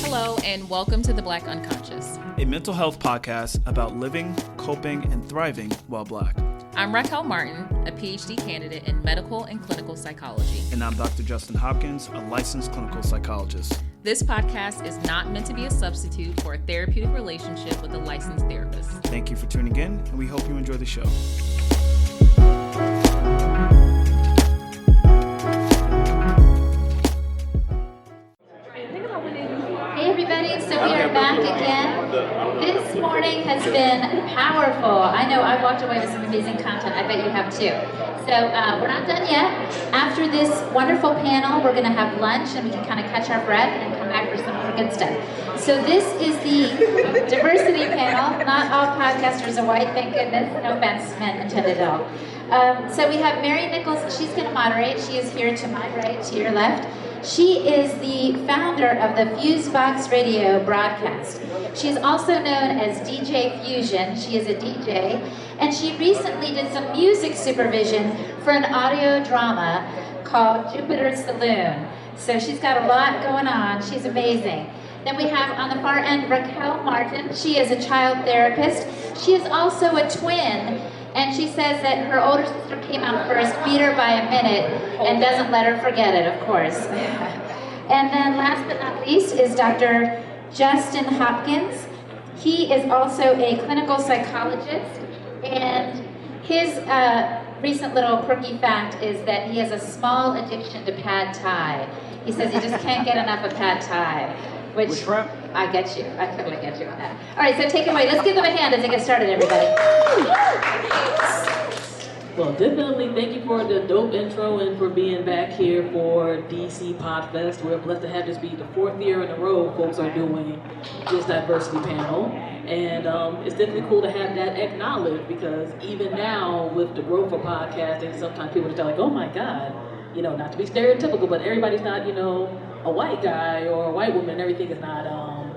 Hello, and welcome to The Black Unconscious, a mental health podcast about living, coping, and thriving while Black. I'm Raquel Martin, a PhD candidate in medical and clinical psychology. And I'm Dr. Justin Hopkins, a licensed clinical psychologist. This podcast is not meant to be a substitute for a therapeutic relationship with a licensed therapist. Thank you for tuning in, and we hope you enjoy the show. Hey everybody, so we are back again. This morning has been powerful. I know I've walked away with some amazing content. I bet you have too. So we're not done yet. After this wonderful panel, we're going to have lunch and we can kind of catch our breath and come back for some more good stuff. So this is the diversity panel. Not all podcasters are white, thank goodness. No offense meant intended at all. So we have Mary Nichols. She's going to moderate. She is here to my right, to your left. She is the founder of the Fusebox Radio broadcast. She is also known as DJ Fusion. She is a DJ, and she recently did some music supervision for an audio drama called Jupiter Saloon. So she's got a lot going on. She's amazing. Then we have on the far end Raquel Martin. She is a child therapist. She is also a twin. And she says that her older sister came out first, beat her by a minute, and doesn't let her forget it, of course. And then last but not least is Dr. Justin Hopkins. He is also a clinical psychologist, and his recent little quirky fact is that he has a small addiction to pad thai. He says he just can't get enough of pad thai. Which I get you. I totally get you on that. All right, so take it away. Let's give them a hand as they get started, everybody. Well, definitely thank you for the dope intro and for being back here for DC Podfest. We're blessed to have this be the fourth year in a row folks are doing this diversity panel. And it's definitely cool to have that acknowledged because even now with the growth of podcasting, sometimes people just are like, oh my God, you know, not to be stereotypical, but everybody's not, you know, a white guy or a white woman. Everything is not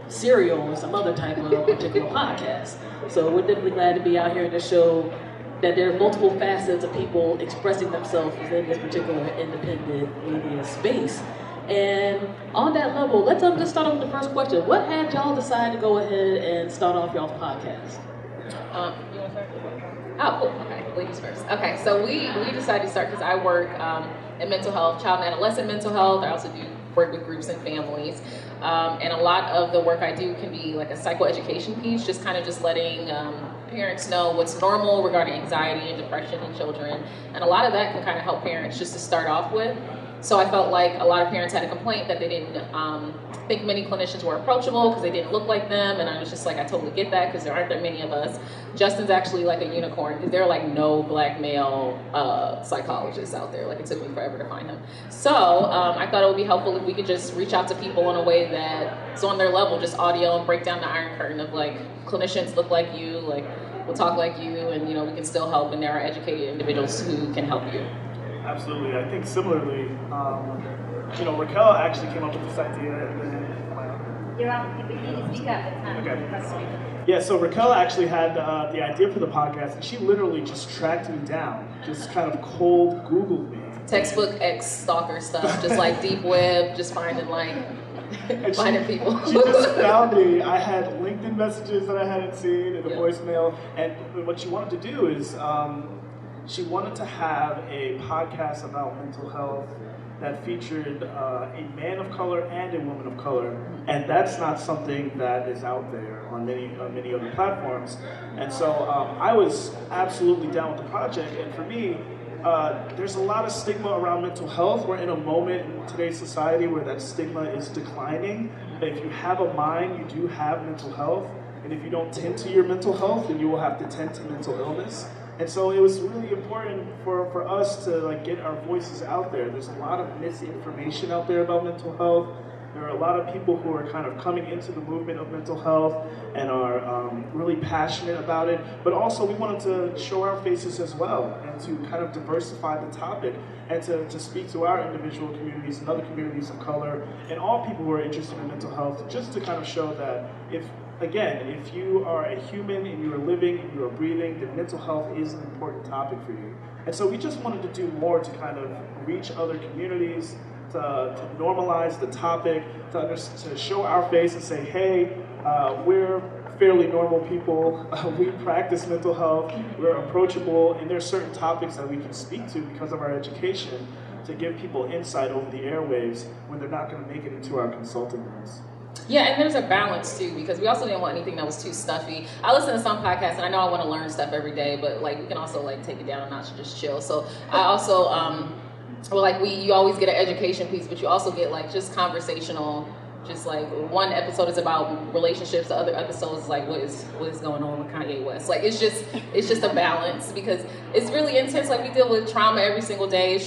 Serial or some other type of particular podcast. So we're definitely glad to be out here to show that there are multiple facets of people expressing themselves within this particular independent media space. And on that level, let's just start off with the first question. What had y'all decide to go ahead and start off y'all's podcast? You want to start? Oh, cool. Okay, ladies first. Okay, so we decided to start because I work in mental health, child and adolescent mental health. I also do work with groups and families. And a lot of the work I do can be like a psychoeducation piece, just kind of just letting parents know what's normal regarding anxiety and depression in children. And a lot of that can kind of help parents just to start off with. So I felt like a lot of parents had a complaint that they didn't think many clinicians were approachable because they didn't look like them, and I was just like, I totally get that because there aren't that many of us. Justin's actually like a unicorn because there are like no black male psychologists out there. Like it took me forever to find him. So I thought it would be helpful if we could just reach out to people in a way that's on their level, just audio, and break down the iron curtain of like clinicians look like you, like will talk like you, and you know we can still help, and there are educated individuals who can help you. Absolutely. I think similarly, you know, Raquel actually came up with this idea. And then, You're on. You need to speak up. It's not okay. Yeah, so Raquel actually had the idea for the podcast, and she literally just tracked me down, just kind of cold Googled me. Textbook ex-stalker stuff, just like deep web, just finding like, finding people. She just found me. I had LinkedIn messages that I hadn't seen and a voicemail, and what she wanted to do is, she wanted to have a podcast about mental health that featured a man of color and a woman of color, and that's not something that is out there on many other platforms. And so I was absolutely down with the project, and for me, there's a lot of stigma around mental health. We're in a moment in today's society where that stigma is declining. If you have a mind, you do have mental health, and if you don't tend to your mental health, then you will have to tend to mental illness. And so it was really important for us to like get our voices out there. There's a lot of misinformation out there about mental health. There are a lot of people who are kind of coming into the movement of mental health and are really passionate about it. But also we wanted to show our faces as well and to kind of diversify the topic and to speak to our individual communities and other communities of color and all people who are interested in mental health, just to kind of show that if you are a human and you are living and you are breathing, then mental health is an important topic for you. And so we just wanted to do more to kind of reach other communities, to normalize the topic, to show our face and say, hey, we're fairly normal people. We practice mental health. We're approachable, and there's certain topics that we can speak to because of our education to give people insight over the airwaves when they're not going to make it into our consulting rooms. Yeah, and there's a balance too, because we also didn't want anything that was too stuffy. I listen to some podcasts, and I know I want to learn stuff every day, but like we can also like take it down a notch and just chill. So I also, well, like you always get an education piece, but you also get like just conversational. Just like one episode is about relationships, the other episode is like what is going on with Kanye West. Like it's just a balance because it's really intense. Like we deal with trauma every single day.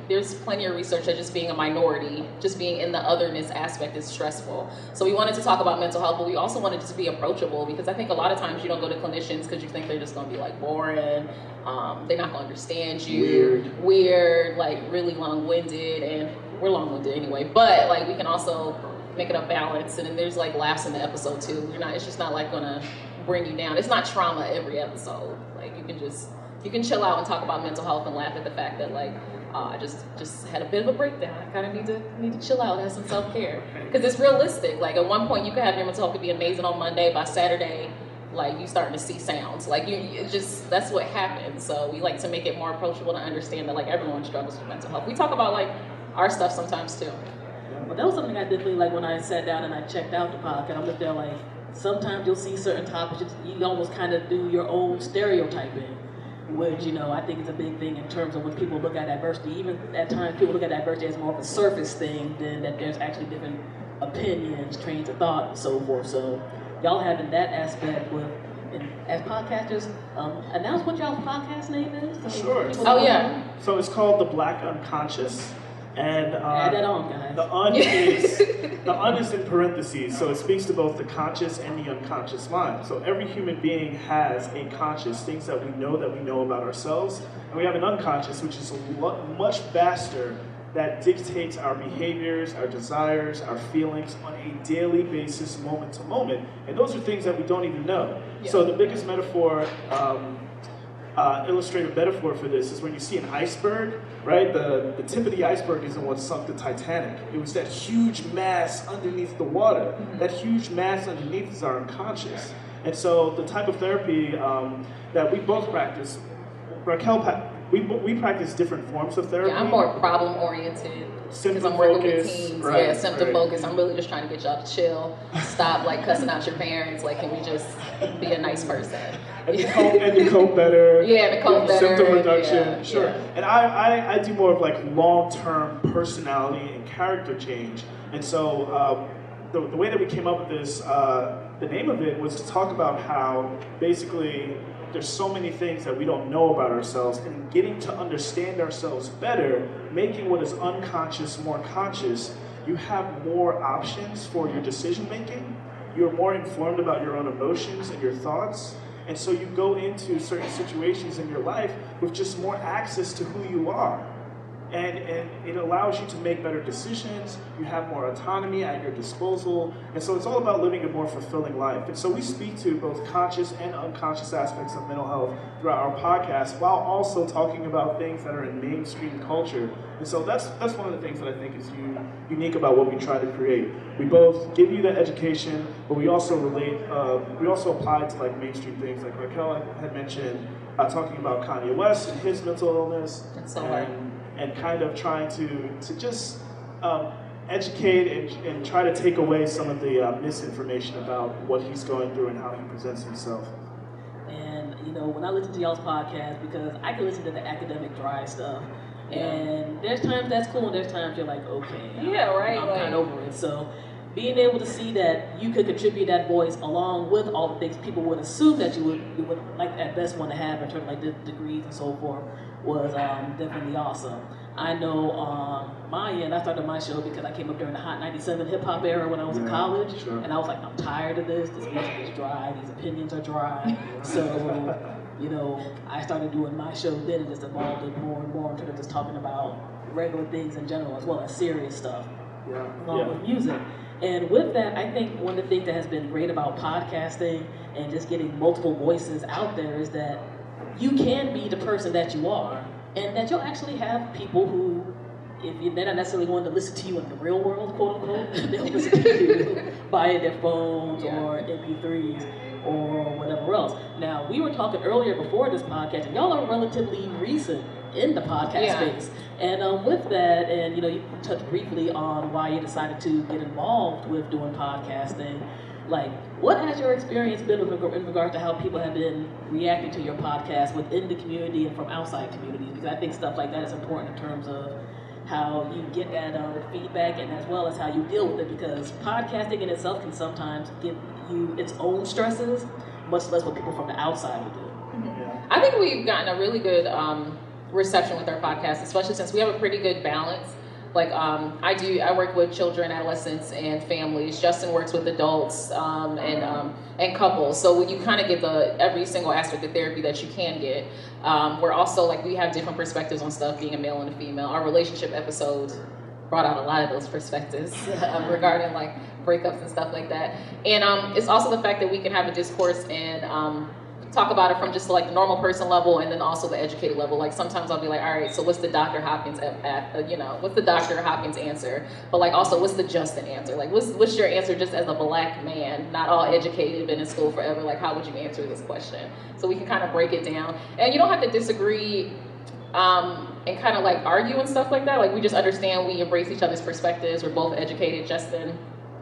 There's plenty of research that just being a minority, just being in the otherness aspect is stressful. So we wanted to talk about mental health, but we also wanted it to be approachable because I think a lot of times you don't go to clinicians because you think they're just going to be like boring. They're not going to understand you. Weird, like really long-winded, and we're long-winded anyway. But like we can also make it a balance, and then there's like laughs in the episode too. It's just not like gonna bring you down. It's not trauma every episode. Like you can chill out and talk about mental health and laugh at the fact that like I just had a bit of a breakdown. I kind of need to chill out, have some self-care because it's realistic. Like at one point you could have your mental health could be amazing on Monday, by Saturday like you starting to see sounds. Like that's what happens. So we like to make it more approachable to understand that like everyone struggles with mental health. We talk about like our stuff sometimes too. Well, that was something I definitely like when I sat down and I checked out the podcast. I'm just there like, sometimes you'll see certain topics, you almost kind of do your own stereotyping, which, I think is a big thing in terms of when people look at adversity. Even at times, people look at adversity as more of a surface thing than that there's actually different opinions, trains of thought, and so forth. So y'all have in that aspect with, and as podcasters, announce what y'all's podcast name is? Sure. Oh, yeah. So it's called The Black Unconscious. And add that on, guys. the un is in parentheses, so it speaks to both the conscious and the unconscious mind. So every human being has a conscious, things that we know about ourselves, and we have an unconscious, which is much vaster, that dictates our behaviors, our desires, our feelings on a daily basis, moment to moment. And those are things that we don't even know. Yeah. So the biggest metaphor, illustrative metaphor for this is when you see an iceberg, right? The tip of the iceberg isn't what sunk the Titanic. It was that huge mass underneath the water. Mm-hmm. That huge mass underneath is our unconscious. And so the type of therapy that we both practice, Raquel, we practice different forms of therapy. Yeah, I'm more problem-oriented because I'm working with teens. Right, yeah, symptom focus. I'm really just trying to get y'all to chill, stop like cussing out your parents. Like, can we just be a nice person? And you cope better. Yeah, to cope better. Symptom reduction, yeah, sure. Yeah. And I do more of like long-term personality and character change. And so the way that we came up with this, the name of it was to talk about how basically there's so many things that we don't know about ourselves, and getting to understand ourselves better, making what is unconscious more conscious, you have more options for your decision making. You're more informed about your own emotions and your thoughts. And so you go into certain situations in your life with just more access to who you are. And it allows you to make better decisions. You have more autonomy at your disposal. And so it's all about living a more fulfilling life. And so we speak to both conscious and unconscious aspects of mental health throughout our podcast, while also talking about things that are in mainstream culture. And so that's one of the things that I think is unique about what we try to create. We both give you the education, but we also we also apply it to like mainstream things, like Raquel had mentioned, talking about Kanye West and his mental illness. That's so right. And kind of trying to just educate and try to take away some of the misinformation about what he's going through and how he presents himself. And, when I listen to y'all's podcast, because I can listen to the academic dry stuff, and there's times that's cool, and there's times you're like, okay, I'm kind of over it. So being able to see that you could contribute that voice along with all the things people would assume that you would like at best want to have in terms of like the degrees and so forth was definitely awesome. I know on my end, I started my show because I came up during the Hot 97 hip hop era when I was in college, and I was like, I'm tired of this. This music is dry. These opinions are dry. So, I started doing my show then and just evolved it more and more in terms of just talking about regular things in general as well as serious stuff along with music. And with that, I think one of the things that has been great about podcasting and just getting multiple voices out there is that you can be the person that you are, and that you'll actually have people who, they're not necessarily wanting to listen to you in the real world, quote unquote, they'll listen to you via their phones or MP3s or whatever else. Now, we were talking earlier before this podcast, and y'all are relatively recent in the podcast space. And with that, and you touched briefly on why you decided to get involved with doing podcasting. Like, what has your experience been in regard to how people have been reacting to your podcast within the community and from outside communities? Because I think stuff like that is important in terms of how you get that feedback and as well as how you deal with it, because podcasting in itself can sometimes give you its own stresses, much less what people from the outside will do. Mm-hmm. I think we've gotten a really good reception with our podcast, especially since we have a pretty good balance. Like I work with children, adolescents, and families. Justin works with adults and couples. So you kind of get every single aspect of therapy that you can get. We're also we have different perspectives on stuff, being a male and a female. Our relationship episodes brought out a lot of those perspectives regarding breakups and stuff like that. And it's also the fact that we can have a discourse and talk about it from just the normal person level and then also the educated level. Sometimes I'll be all right, so what's the Dr. Hopkins what's the Dr. Hopkins answer? But also what's the Justin answer? What's your answer just as a black man, not all educated, been in school forever? How would you answer this question? So we can kind of break it down. And you don't have to disagree and kind of argue and stuff like that. We just understand, we embrace each other's perspectives. We're both educated, Justin.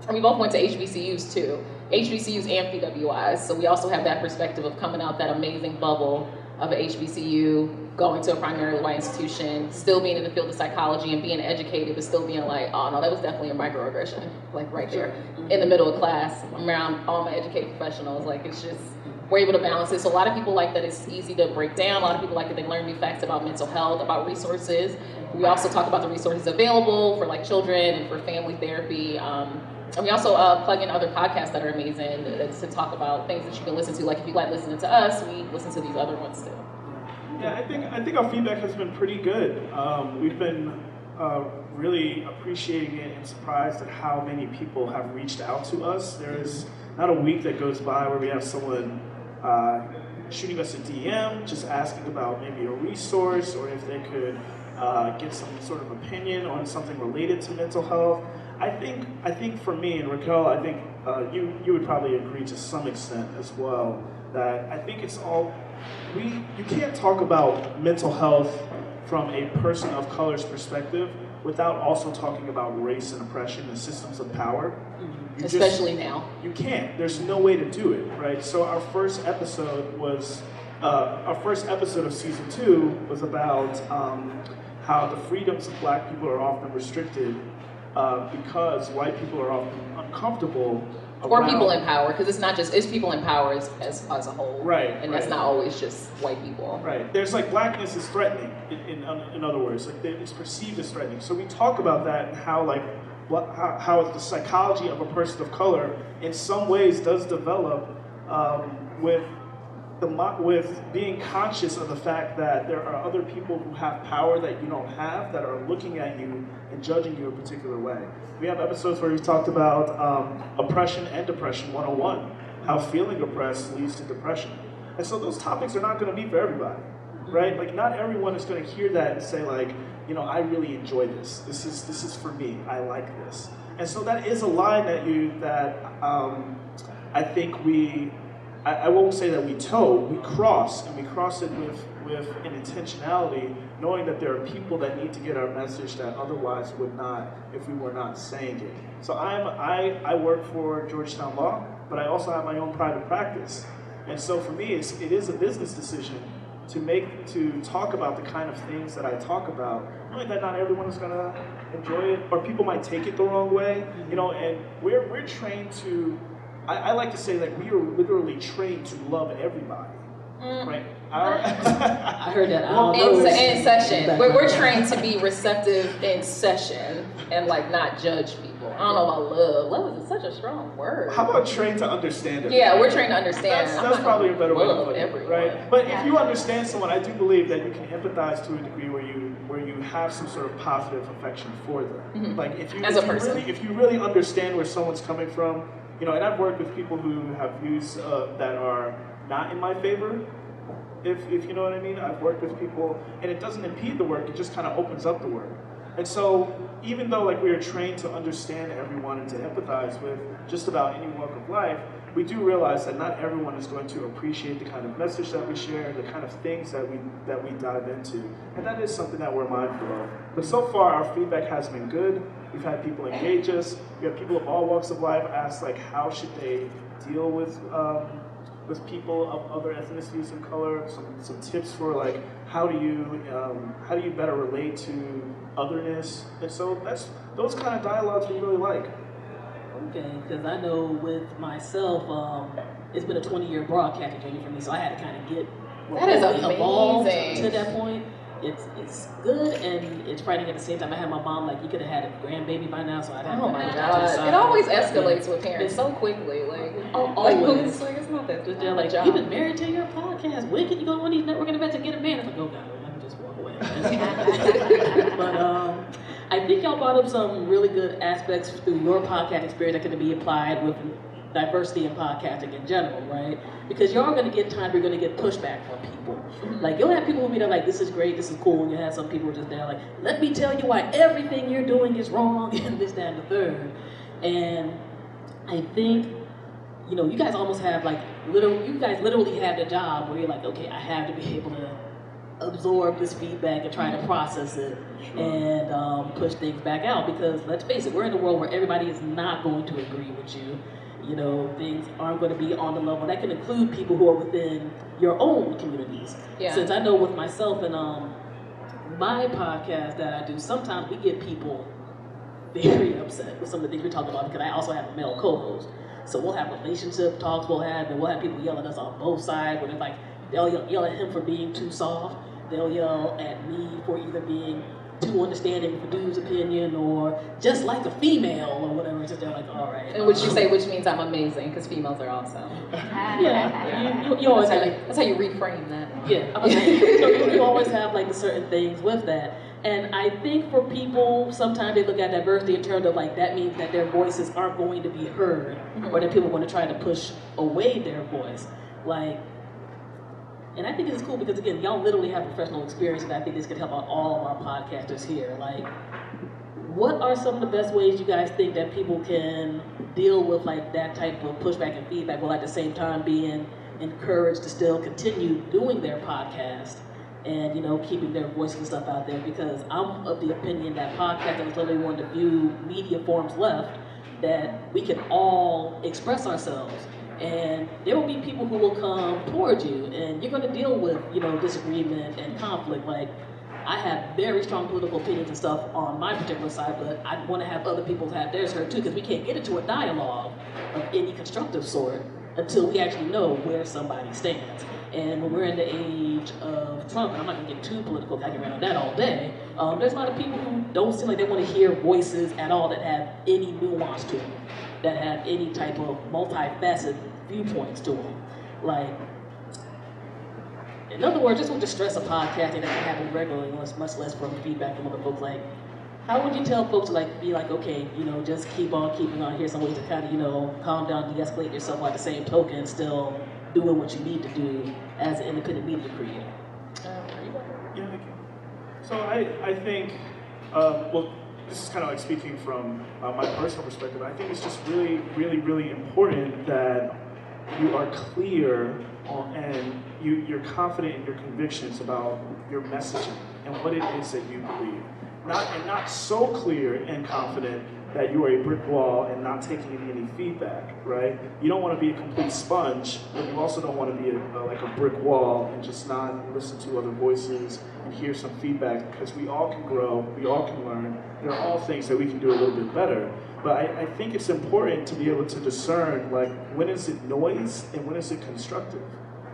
And we both went to HBCUs too. HBCUs and PWIs. So we also have that perspective of coming out that amazing bubble of a HBCU, going to a primarily white institution, still being in the field of psychology and being educated, but still being oh no, that was definitely a microaggression. Right there in the middle of class, around all my educated professionals. It's just, we're able to balance it. So a lot of people like that it's easy to break down. A lot of people like that they learn new facts about mental health, about resources. We also talk about the resources available for children and for family therapy. And we also plug in other podcasts that are amazing to talk about things that you can listen to. If you like listening to us, we listen to these other ones too. Yeah, I think our feedback has been pretty good. We've been really appreciating it and surprised at how many people have reached out to us. There is not a week that goes by where we have someone shooting us a DM, just asking about maybe a resource or if they could get some sort of opinion on something related to mental health. I think for me and Raquel, I think you would probably agree to some extent as well that I think it's all you can't talk about mental health from a person of color's perspective without also talking about race and oppression and systems of power. Especially now. You can't. There's no way to do it, right? So our first episode of season 2 was about how the freedoms of black people are often restricted because white people are often uncomfortable. Or people in power, because it's people in power as a whole. Right. And that's not always just white people. Right. There's blackness is threatening, in other words. It's perceived as threatening. So we talk about that and how how the psychology of a person of color in some ways does develop with being conscious of the fact that there are other people who have power that you don't have that are looking at you and judging you a particular way. We have episodes where we've talked about oppression and depression 101, how feeling oppressed leads to depression. And so those topics are not going to be for everybody, right? Not everyone is going to hear that and say I really enjoy this. This is for me. I like this. And so that is a line that I think I won't say that we toe, we cross, and we cross it with an intentionality, knowing that there are people that need to get our message that otherwise would not if we were not saying it. So I work for Georgetown Law, but I also have my own private practice. And so for me, it is a business decision to talk about the kind of things that I talk about, knowing that not everyone is gonna enjoy it, or people might take it the wrong way, and we're trained to, I like to say we are literally trained to love everybody, right? I heard that. In session. We're trained to be receptive in session and not judge people. I don't know about love. Love is such a strong word. How about trained to understand it? Yeah, we're trained to understand. That's probably a better way to put it, right? But Yeah. if you understand someone, I do believe that you can empathize to a degree where you have some sort of positive affection for them. Mm-hmm. If you really understand where someone's coming from, and I've worked with people who have views that are not in my favor. If you know what I mean, I've worked with people, and it doesn't impede the work; it just kind of opens up the work. And so even though like we are trained to understand everyone and to empathize with just about any walk of life, we do realize that not everyone is going to appreciate the kind of message that we share, the kind of things that we dive into. And that is something that we're mindful of. But so far our feedback has been good. We've had people engage us. We have people of all walks of life ask like how should they deal with people of other ethnicities and color, some tips for like how do you better relate to otherness. And so that's those kind of dialogues we really like. Okay, because I know with myself, it's been a 20-year broadcasting journey for me, so I had to kind of get That is evolved amazing. to that point. It's good and it's frightening at the same time. I had my mom like, you could have had a grandbaby by now, so I'd have Oh to my to the God. side. It always escalates with parents so quickly. Like, always. it's like, it's not that Just they're like, job. you've been married to your podcast. When can you go on these networking events and get a man? I'm like, oh God, let me just walk away. But I think y'all brought up some really good aspects through your podcast experience that can be applied with diversity in podcasting in general, right? Because you're going to get times where you're going to get pushback from people. Like, you'll have people who be there like, this is great, this is cool, and you'll have some people who are just there like, let me tell you why everything you're doing is wrong, and this, that, and the third. And I think, you know, you guys almost have like, you guys literally have the job where you're like, okay, I have to be able to absorb this feedback and try to process it and push things back out, because let's face it, we're in a world where everybody is not going to agree with you. You know, things aren't going to be on the level. That can include people who are within your own communities. Yeah. Since I know with myself and my podcast that I do, sometimes we get people very upset with some of the things we're talking about, because I also have a male co-host. So we'll have relationship talks, we'll have people yell at us on both sides, where they're like, they'll yell at him for being too soft, they'll yell at me for either being too understanding for dude's opinion, or just like a female, or whatever. It's just they're like, all right. And which you say, which means I'm amazing, because females are awesome. Yeah, you always have. That's how you reframe that. Yeah, I'm saying, so you always have like certain things with that. And I think for people, sometimes they look at diversity in terms of like, that means that their voices aren't going to be heard, or that people are going to try to push away their voice. Like, and I think this is cool because, again, y'all literally have professional experience, and I think this could help out all of our podcasters here. Like, what are some of the best ways you guys think that people can deal with like that type of pushback and feedback, while at the same time being encouraged to still continue doing their podcast and, you know, keeping their voice and stuff out there? Because I'm of the opinion that podcasting is literally one of the few media forms left that we can all express ourselves. And there will be people who will come towards you, and you're going to deal with, you know, disagreement and conflict. Like, I have very strong political opinions and stuff on my particular side, but I want to have other people have theirs heard too, because we can't get into a dialogue of any constructive sort until we actually know where somebody stands. And when we're in the age of Trump, and I'm not going to get too political, I can rant on that all day, there's a lot of people who don't seem like they want to hear voices at all that have any nuance to them, that have any type of multifaceted viewpoints to them. Like, in other words, just with the stress of podcasting that can happen regularly, much less from feedback from other folks, like, how would you tell folks to like be like, okay, you know, just keep on keeping on, here's some ways to kind of, you know, calm down, de-escalate yourself, while at the same token still doing what you need to do as an independent media creator? Yeah, thank you. So I think, well, this is kind of like speaking from my personal perspective. I think it's just really, really, really important that you are clear and you're confident in your convictions about your messaging and what it is that you believe. Not so clear and confident that you are a brick wall and not taking in any feedback, right? You don't want to be a complete sponge, but you also don't want to be like a brick wall and just not listen to other voices and hear some feedback, because we all can grow, we all can learn. There are all things that we can do a little bit better. But I think it's important to be able to discern, like, when is it noise and when is it constructive?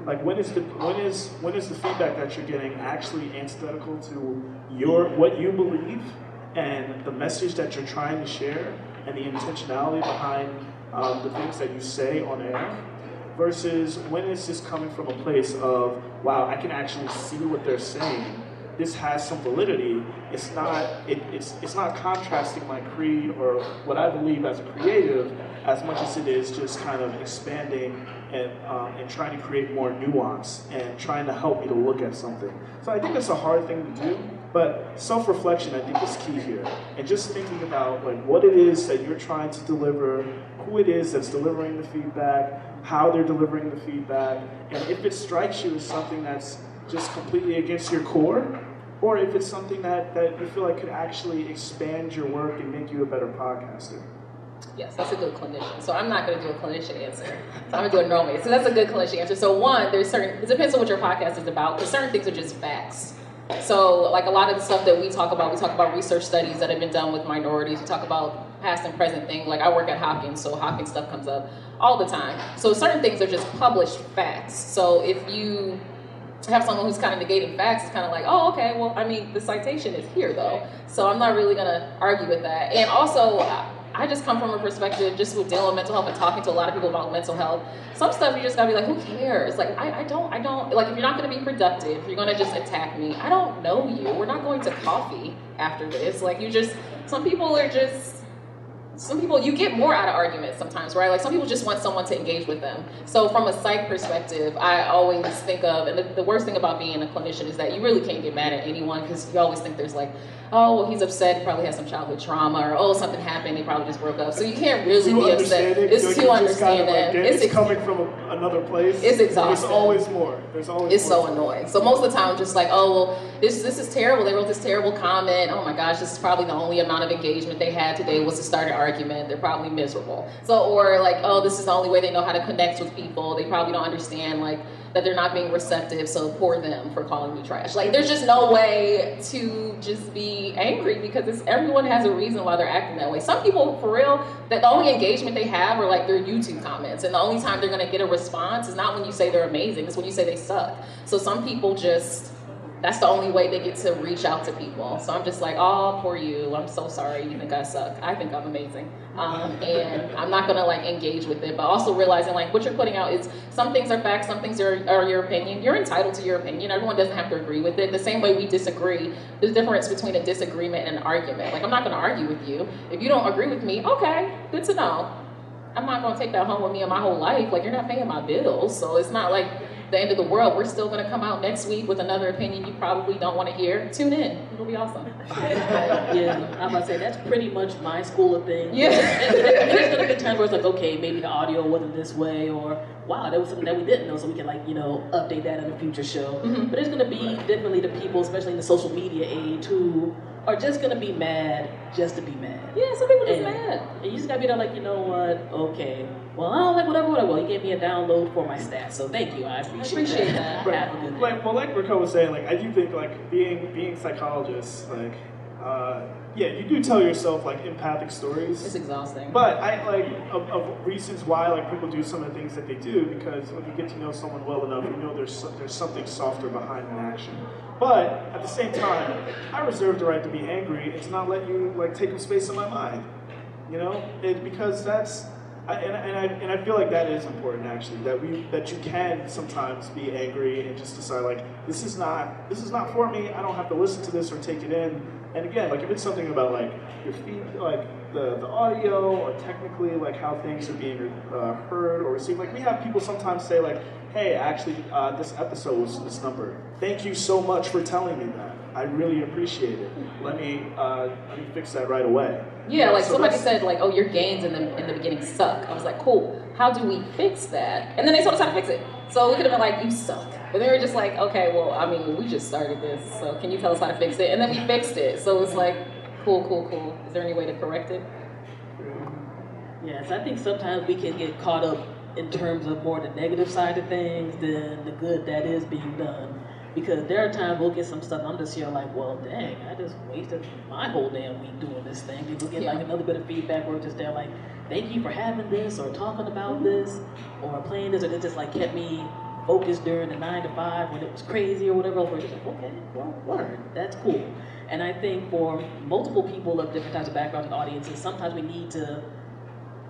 Like, when is the feedback that you're getting actually antithetical to what you believe and the message that you're trying to share and the intentionality behind the things that you say on air, versus when is this coming from a place of, wow, I can actually see what they're saying. This has some validity. It's not contrasting my creed or what I believe as a creative as much as it is just kind of expanding and trying to create more nuance and trying to help me to look at something. So I think it's a hard thing to do. But self-reflection, I think, is key here. And just thinking about like what it is that you're trying to deliver, who it is that's delivering the feedback, how they're delivering the feedback, and if it strikes you as something that's just completely against your core, or if it's something that you feel like could actually expand your work and make you a better podcaster. Yes, that's a good clinician. So I'm not going to do a clinician answer. So I'm going to do a normal answer. So that's a good clinician answer. So one, it depends on what your podcast is about, because certain things are just facts. So like a lot of the stuff that we talk about research studies that have been done with minorities. We talk about past and present things. Like I work at Hopkins, so Hopkins stuff comes up all the time. So certain things are just published facts. So if you have someone who's kind of negating facts, it's kind of like, oh, okay, well, I mean, the citation is here though. So I'm not really going to argue with that. And also, I just come from a perspective just with dealing with mental health and talking to a lot of people about mental health. Some stuff you just gotta be like, who cares? Like, I don't, like, if you're not gonna be productive, you're gonna just attack me. I don't know you. We're not going to coffee after this. Like, some people, you get more out of arguments sometimes, right? Like, some people just want someone to engage with them. So from a psych perspective, I always think of, and the worst thing about being a clinician is that you really can't get mad at anyone, because you always think there's like, oh, well, he's upset, he probably has some childhood trauma, or oh, something happened, they probably just broke up. So you can't really be upset. It's too understanding. It's coming from another place. It's exhausting. There's always more. It's so annoying. So most of the time, I'm just like, oh, well, this is terrible. They wrote this terrible comment. Oh my gosh, this is probably the only amount of engagement they had today was to start an argument. They're probably miserable. So, or like, oh, this is the only way they know how to connect with people. They probably don't understand like that they're not being receptive, so poor them for calling me trash. Like, there's just no way to just be angry, because everyone has a reason why they're acting that way. Some people, for real, that the only engagement they have are like their YouTube comments, and the only time they're gonna get a response is not when you say they're amazing, it's when you say they suck. So some people that's the only way they get to reach out to people. So I'm just like, oh, poor you. I'm so sorry you think I suck. I think I'm amazing. And I'm not gonna like engage with it, but also realizing like what you're putting out is, some things are facts, some things are your opinion. You're entitled to your opinion. Everyone doesn't have to agree with it. The same way we disagree, there's a difference between a disagreement and an argument. Like, I'm not gonna argue with you. If you don't agree with me, okay, good to know. I'm not gonna take that home with me in my whole life. Like, you're not paying my bills, so it's not like the end of the world. We're still going to come out next week with another opinion you probably don't want to hear. Tune in. It'll be awesome. Yeah, I'm about to say, that's pretty much my school of things. Yeah. There's going to be times where it's like, okay, maybe the audio wasn't this way, or wow, that was something that we didn't know, so we can like, update that in a future show. Mm-hmm. But there's going to be definitely the people, especially in the social media age, who are just going to be mad just to be mad. Yeah, some people just mad. And you just got to be there like, you know what, okay, well, I don't like whatever. Well, he gave me a download for my stats, so thank you. I appreciate that. Right. Like Raquel was saying, like, I do think like being psychologists, like, yeah, you do tell yourself like empathic stories. It's exhausting. But I like of reasons why like people do some of the things that they do, because when you get to know someone well enough, you know there's something softer behind an action. But at the same time, I reserve the right to be angry and to not let you like take up space in my mind. Because that's. And I feel like that is important, actually, that you can sometimes be angry and just decide like, this is not for me. I don't have to listen to this or take it in. And again, like if it's something about like your feed, like the audio, or technically like how things are being heard or received. Like we have people sometimes say like, hey, actually this episode was this number. Thank you so much for telling me that. I really appreciate it. Let me fix that right away. Yeah, like so somebody said like, oh, your gains in the beginning suck. I was like, cool. How do we fix that? And then they told us how to fix it. So we could have been like, you suck. But they were just like, okay, well, I mean, we just started this, so can you tell us how to fix it? And then we fixed it. So it's like, cool. Is there any way to correct it? Yes, I think sometimes we can get caught up in terms of more the negative side of things than the good that is being done. Because there are times we'll get some stuff, I'm just here like, well, dang, I just wasted my whole damn week doing this thing. People get like another bit of feedback where it's just there like, thank you for having this, or talking about this, or playing this, or it just like kept me focused during the 9 to 5 when it was crazy or whatever. We're just like, okay, well, word, that's cool. And I think for multiple people of different types of backgrounds and audiences, sometimes we need to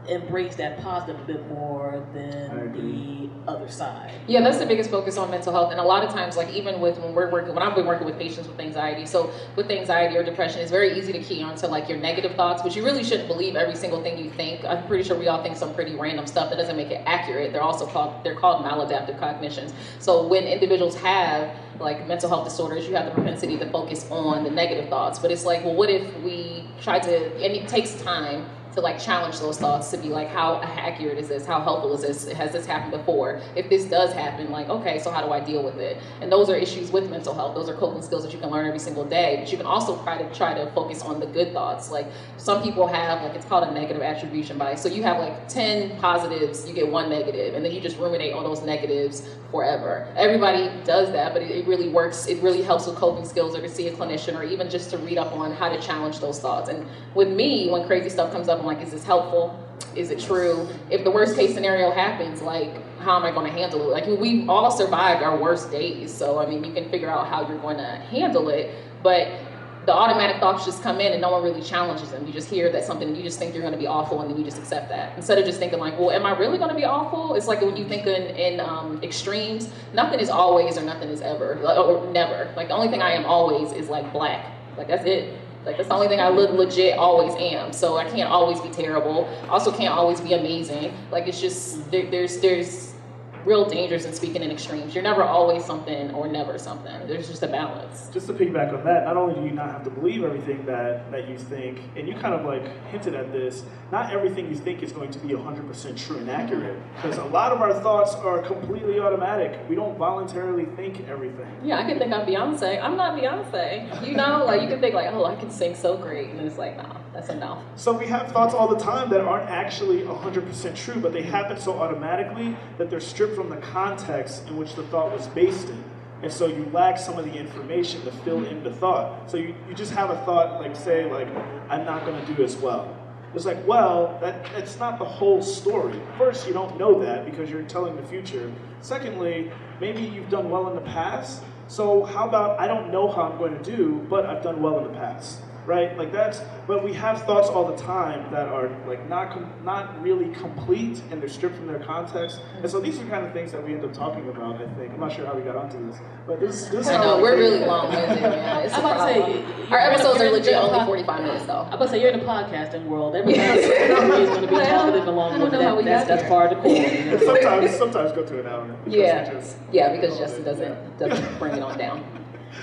embrace that positive a bit more than the other side. Yeah, that's the biggest focus on mental health. And a lot of times, like even when I've been working with patients with anxiety, so with anxiety or depression, it's very easy to key onto like your negative thoughts, but you really shouldn't believe every single thing you think. I'm pretty sure we all think some pretty random stuff that doesn't make it accurate. They're called maladaptive cognitions. So when individuals have like mental health disorders, you have the propensity to focus on the negative thoughts. But it's like, well, what if we try to, and it takes time to like challenge those thoughts to be like, how accurate is this? How helpful is this? Has this happened before? If this does happen, like, okay, so how do I deal with it? And those are issues with mental health. Those are coping skills that you can learn every single day. But you can also try to focus on the good thoughts. Like some people have, like, it's called a negative attribution bias. So you have like 10 positives, you get 1 negative, and then you just ruminate on those negatives forever. Everybody does that, but it really works. It really helps with coping skills, or to see a clinician, or even just to read up on how to challenge those thoughts. And with me, when crazy stuff comes up, I'm like, is this helpful? Is it true? If the worst case scenario happens, like, how am I going to handle it? Like, we've all survived our worst days, so I mean, you can figure out how you're going to handle it, but the automatic thoughts just come in and no one really challenges them. You just hear that something, you just think you're going to be awful, and then you just accept that. Instead of just thinking like, well, am I really going to be awful? It's like when you think in extremes, nothing is always or nothing is ever, or never. Like the only thing I am always is like black. Like that's it. Like that's the only thing I legit always am. So I can't always be terrible. I also can't always be amazing. Like it's just, there's real dangers in speaking in extremes. You're never always something or never something. There's just a balance. Just to piggyback on that, not only do you not have to believe everything that you think, and you kind of like hinted at this, not everything you think is going to be 100% true and accurate, because a lot of our thoughts are completely automatic. We don't voluntarily think everything. Yeah, I can think I'm Beyonce. I'm not Beyonce. You know, like you can think like, oh, I can sing so great, and it's like, no, that's a no. So we have thoughts all the time that aren't actually 100% true, but they happen so automatically that they're stripped from the context in which the thought was based in. And so you lack some of the information to fill in the thought. So you just have a thought like, say, like, I'm not going to do as well. It's like, well, that's not the whole story. First, you don't know that because you're telling the future. Secondly, maybe you've done well in the past. So how about I don't know how I'm going to do, but I've done well in the past. Right? Like that's, but we have thoughts all the time that are like not really complete, and they're stripped from their context. And so these are the kind of things that we end up talking about, I think. I'm not sure how we got onto this, but this I know, we're really long-winded, yeah. It's I'm about to say, our episodes are legit only 45 minutes though. I'm about to say, you're in the podcasting world. Everybody is going to be talkative along with that. That's part of the cool. Sometimes go to an hour. Yeah, because Justin doesn't bring it on down.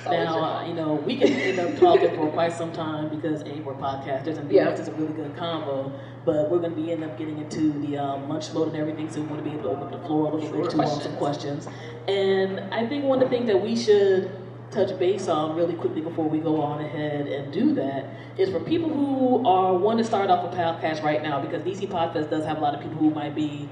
Now, you know, we can end up talking for quite some time because A, we're podcasters, and B, this is a really good combo, but we're going to end up getting into the lunch load and everything, so we want to be able to open up the floor a little bit to some questions. And I think one of the things that we should touch base on really quickly before we go on ahead and do that is for people who want to start off a podcast right now, because DC Podfest does have a lot of people who might be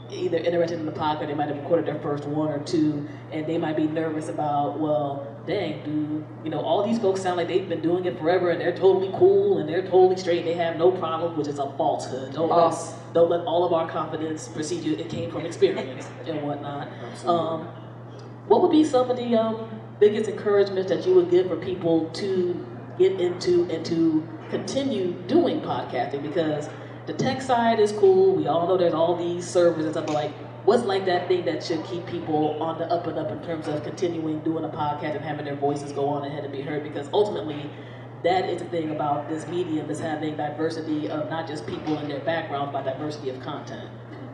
either interested in the podcast, they might have recorded their first one or two, and they might be nervous about, well, dang, dude, you know, all these folks sound like they've been doing it forever and they're totally cool and they're totally straight, they have no problem, which is a falsehood. Don't let all of our confidence precede you. It came from experience and whatnot. What would be some of the biggest encouragements that you would give for people to get into and to continue doing podcasting? Because the tech side is cool. We all know there's all these servers and stuff, but like, what's like that thing that should keep people on the up and up in terms of continuing doing a podcast and having their voices go on ahead and be heard? Because ultimately, that is the thing about this medium, is having diversity of not just people and their backgrounds, but diversity of content.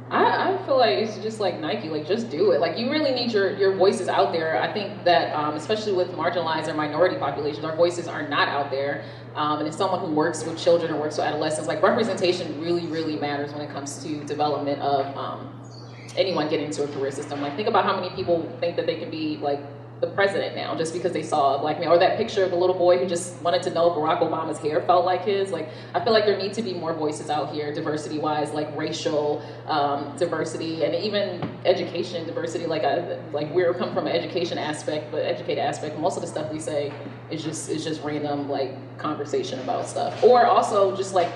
I feel like it's just like Nike, like just do it. Like you really need your voices out there. I think that especially with marginalized or minority populations, our voices are not out there. And as someone who works with children or works with adolescents, like representation really, really matters when it comes to development of anyone getting into a career system. Like think about how many people think that they can be like the president now just because they saw a black man, or that picture of the little boy who just wanted to know if Barack Obama's hair felt like his. Like I feel like there need to be more voices out here, diversity wise, like racial diversity and even education diversity. Like we're come from an education aspect, but educated aspect, most of the stuff we say is just random like conversation about stuff. Or also just like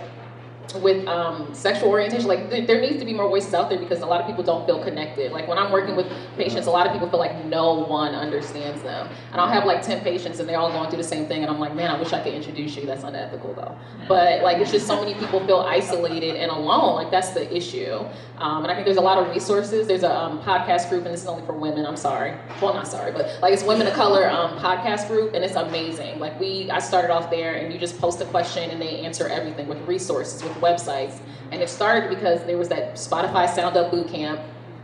with sexual orientation, like there needs to be more voices out there because a lot of people don't feel connected. Like when I'm working with patients, a lot of people feel like no one understands them. And I'll have like 10 patients and they're all going through the same thing and I'm like, man, I wish I could introduce you. That's unethical though. But like it's just so many people feel isolated and alone. Like that's the issue. And I think there's a lot of resources. There's a podcast group, and this is only for women, I'm sorry. Well, not sorry, but like it's Women of Color podcast group, and it's amazing. Like I started off there and you just post a question and they answer everything with resources, with websites. And it started because there was that Spotify Sound Up boot camp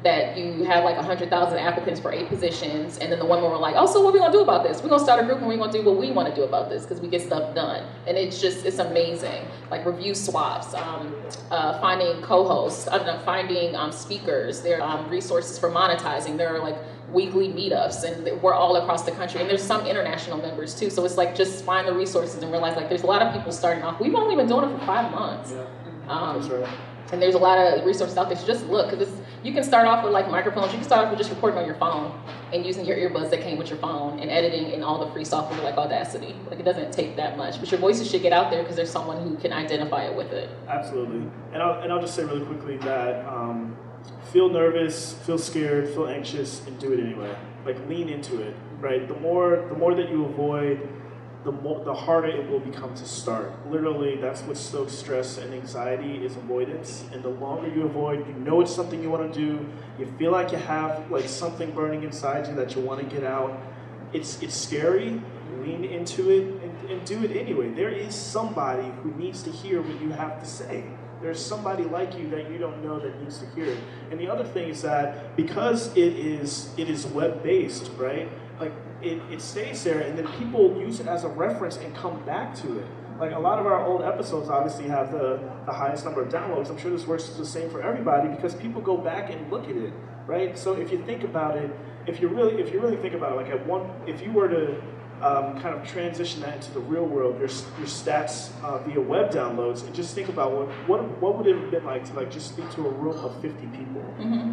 that you have like 100,000 applicants for 8 positions, and then the women were like, oh, so what are we gonna do about this? We're gonna start a group and we're gonna do what we wanna do about this, because we get stuff done. And it's amazing. Like review swaps, finding co-hosts, finding speakers, there are resources for monetizing, there are like weekly meetups, and we're all across the country, and there's some international members too, so it's like just find the resources and realize like there's a lot of people starting off. We've only been doing it for 5 months. That's right. And there's a lot of resources out there, so just look, because you can start off with like microphones, you can start off with just recording on your phone and using your earbuds that came with your phone and editing in all the free software like Audacity. Like it doesn't take that much, but your voices should get out there because there's someone who can identify it with it. Absolutely. And I'll just say really quickly that feel nervous, feel scared, feel anxious, and do it anyway. Like lean into it, right? The more that you avoid, the harder it will become to start. Literally, that's what stokes stress and anxiety is avoidance. And the longer you avoid, you know it's something you want to do. You feel like you have like something burning inside you that you want to get out. It's scary. Lean into it and do it anyway. There is somebody who needs to hear what you have to say. There's somebody like you that you don't know that needs to hear it. And the other thing is that because it is web-based, right? Like it stays there, and then people use it as a reference and come back to it. Like a lot of our old episodes obviously have the highest number of downloads. I'm sure this works the same for everybody because people go back and look at it, right? So if you think about it, if you really think about it, like if you were to kind of transition that into the real world, your stats via web downloads, and just think about what would it have been like to like just speak to a room of 50 people,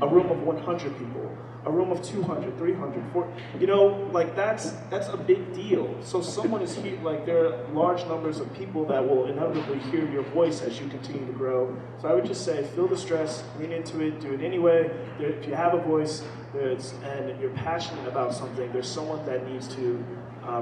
a room of 100 people, a room of 200, 300, 400, you know, like that's a big deal. So someone is here, like there are large numbers of people that will inevitably hear your voice as you continue to grow. So I would just say, feel the stress, lean into it, do it anyway. If you have a voice and you're passionate about something, there's someone that needs to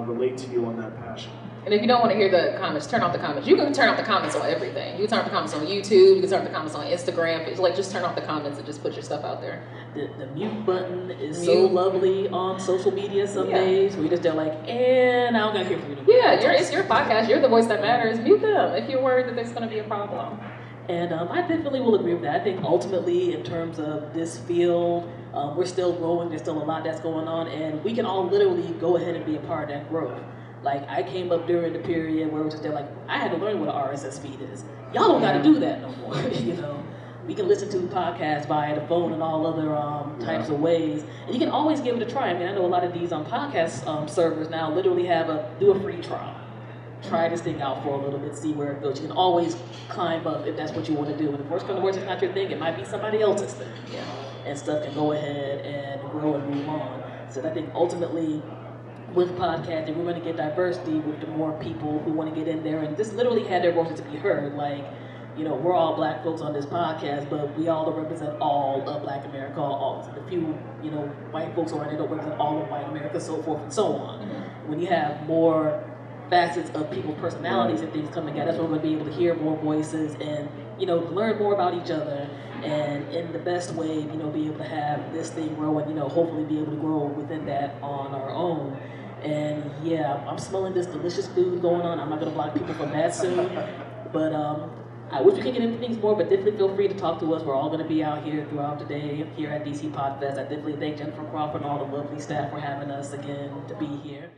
relate to you on that passion. And if you don't want to hear the comments, turn off the comments. You can turn off the comments on everything. You can turn off the comments on YouTube. You can turn off the comments on Instagram. It's like just turn off the comments and just put your stuff out there. The mute button is so lovely on social media some days. Where you just like, and I don't gotta hear from you. Yeah, it's your podcast. You're the voice that matters. Mute them if you're worried that there's going to be a problem. And I definitely will agree with that. I think ultimately, in terms of this field, we're still growing. There's still a lot that's going on, and we can all literally go ahead and be a part of that growth. Like, I came up during the period where it was just like, I had to learn what an RSS feed is. Y'all don't got to do that no more. You know, we can listen to podcasts via the phone and all other types of ways, and you can always give it a try. I mean, I know a lot of these podcast servers now literally do a free trial. Try this thing out for a little bit, see where it goes. You can always climb up if that's what you want to do. And if worst comes to worst, it's not your thing. It might be somebody else's thing. Yeah. And stuff can go ahead and grow and move on. So I think ultimately, with podcasting, we're going to get diversity with the more people who want to get in there and just literally have their voices to be heard. Like, you know, we're all black folks on this podcast, but we all don't represent all of Black America. All the few, you know, white folks around there don't represent all of white America, so forth and so on. When you have more facets of people's personalities and things come together, that's when we're going to be able to hear more voices and, you know, learn more about each other, and in the best way, you know, be able to have this thing grow and, you know, hopefully be able to grow within that on our own. And yeah, I'm smelling this delicious food going on. I'm not going to block people from that soon, but I wish we could get into things more, but definitely feel free to talk to us. We're all going to be out here throughout the day here at DC Podfest. I definitely thank Jennifer Crawford and all the lovely staff for having us again to be here.